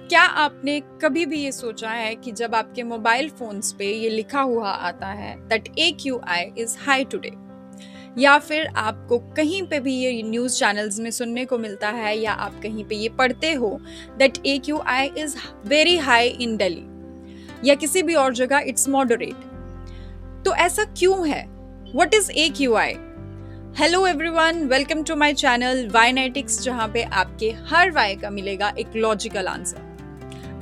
क्या आपने कभी भी ये सोचा है कि जब आपके मोबाइल फोन्स पे ये लिखा हुआ आता है that AQI is high today, या फिर आपको कहीं पे भी ये न्यूज़ चैनल्स में सुनने को मिलता है या आप कहीं पे ये पढ़ते हो that AQI is very high in Delhi, या किसी भी और जगह इट्स मॉडरेट। तो ऐसा क्यों है? What is AQI? Hello everyone, welcome to my channel वाइनेटिक्स, जहां पे आपके हर वाई का मिलेगा एक लॉजिकल आंसर।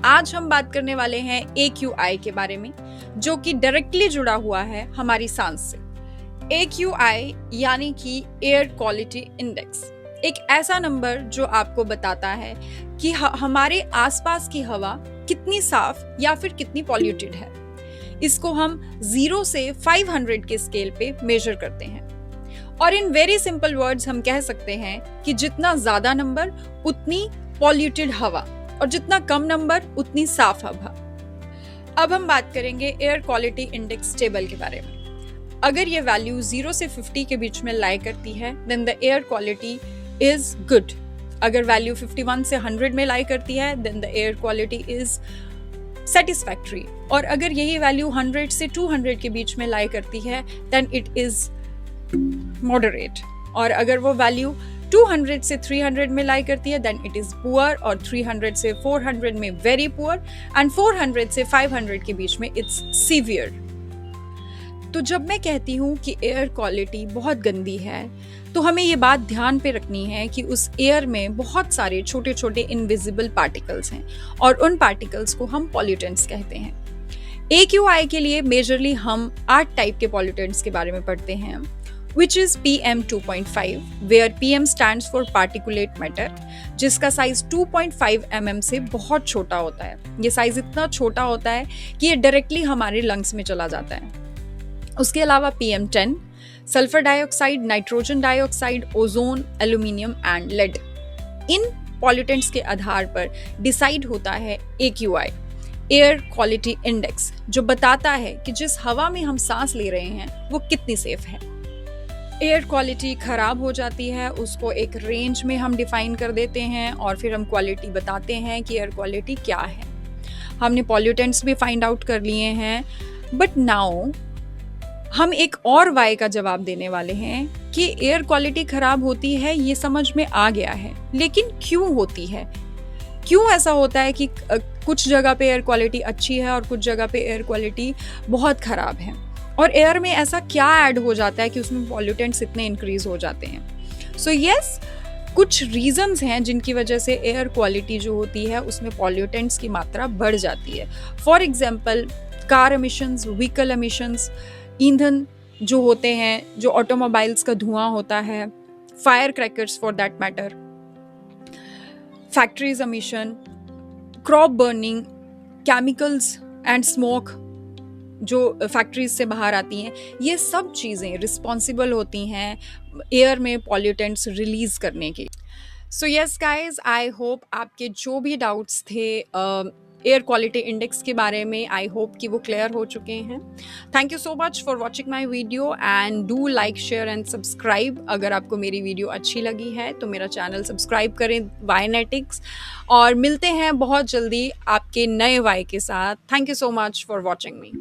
आज हम बात करने वाले हैं AQI के बारे में, जो कि डायरेक्टली जुड़ा हुआ है हमारी सांस से। AQI यानी कि एयर क्वालिटी इंडेक्स, एक ऐसा नंबर जो आपको बताता है कि हमारे आसपास की हवा कितनी साफ या फिर कितनी पॉल्यूटेड है। इसको हम 0 से 500 के स्केल पे मेजर करते हैं, और इन वेरी सिंपल वर्ड्स हम कह सकते हैं कि जितना ज्यादा नंबर उतनी पॉल्यूटेड हवा, और जितना कम नंबर उतनी साफ हवा। अब हम बात करेंगे एयर क्वालिटी इंडेक्स टेबल के बारे में। अगर ये वैल्यू 0 से 50 के बीच में लाई करती है then the air quality is good. अगर वैल्यू 51 से 100 में लाई करती है then the air quality is satisfactory, और अगर यही वैल्यू 100 से 200 के बीच में लाई करती है देन इट इज मॉडरेट, और अगर वो वैल्यू 200 से 300 में लाई करती है देन इट इज पुअर, और 300 से 400 में वेरी पुअर, एंड 400 से 500 के बीच में इट्स सीवियर। तो जब मैं कहती हूँ कि एयर क्वालिटी बहुत गंदी है, तो हमें ये बात ध्यान पे रखनी है कि उस एयर में बहुत सारे छोटे छोटे इनविजिबल पार्टिकल्स हैं, और उन पार्टिकल्स को हम पॉल्यूटेंट्स कहते हैं। AQI के लिए मेजरली हम 8 टाइप के पॉल्यूटेंट्स के बारे में पढ़ते हैं, which is PM 2.5, where PM stands for particulate matter, जिसका साइज 2.5 mm से बहुत छोटा होता है। ये साइज इतना छोटा होता है कि ये डायरेक्टली हमारे लंग्स में चला जाता है। उसके अलावा PM 10, sulphur dioxide, nitrogen dioxide, ozone, aluminium and lead. इन पॉल्यूटेंट्स के आधार पर डिसाइड होता है AQI, एयर क्वालिटी इंडेक्स, जो बताता है कि जिस हवा में हम सांस ले रहे हैं वो कितनी सेफ है। एयर क्वालिटी खराब हो जाती है, उसको एक रेंज में हम डिफाइन कर देते हैं, और फिर हम क्वालिटी बताते हैं कि एयर क्वालिटी क्या है। हमने पॉल्यूटेंट्स भी फाइंड आउट कर लिए हैं, बट नाउ हम एक और वाई का जवाब देने वाले हैं कि एयर क्वालिटी खराब होती है, ये समझ में आ गया है, लेकिन क्यों होती है? क्यों ऐसा होता है कि कुछ जगह पे एयर क्वालिटी अच्छी है और कुछ जगह पे एयर क्वालिटी बहुत खराब है, और एयर में ऐसा क्या ऐड हो जाता है कि उसमें पॉल्यूटेंट्स इतने इंक्रीज हो जाते हैं? सो यस, कुछ रीजंस हैं जिनकी वजह से एयर क्वालिटी जो होती है उसमें पॉल्यूटेंट्स की मात्रा बढ़ जाती है। For example, car emissions, vehicle emissions, ईंधन जो होते हैं, जो ऑटोमोबाइल्स का धुआं होता है, fire crackers for that matter, factories emission, crop burning, chemicals and smoke जो फैक्ट्रीज से बाहर आती हैं, ये सब चीज़ें रिस्पॉन्सिबल होती हैं एयर में पॉल्यूटेंट्स रिलीज करने की। So yes guys, I hope आपके जो भी डाउट्स थे एयर क्वालिटी इंडेक्स के बारे में, आई होप कि वो क्लियर हो चुके हैं। Thank you so much for watching my video, and do like, share and subscribe. अगर आपको मेरी वीडियो अच्छी लगी है तो मेरा चैनल सब्सक्राइब करें, वाइनेटिक्स, और मिलते हैं बहुत जल्दी आपके नए वाई के साथ। Thank you so much for watching me.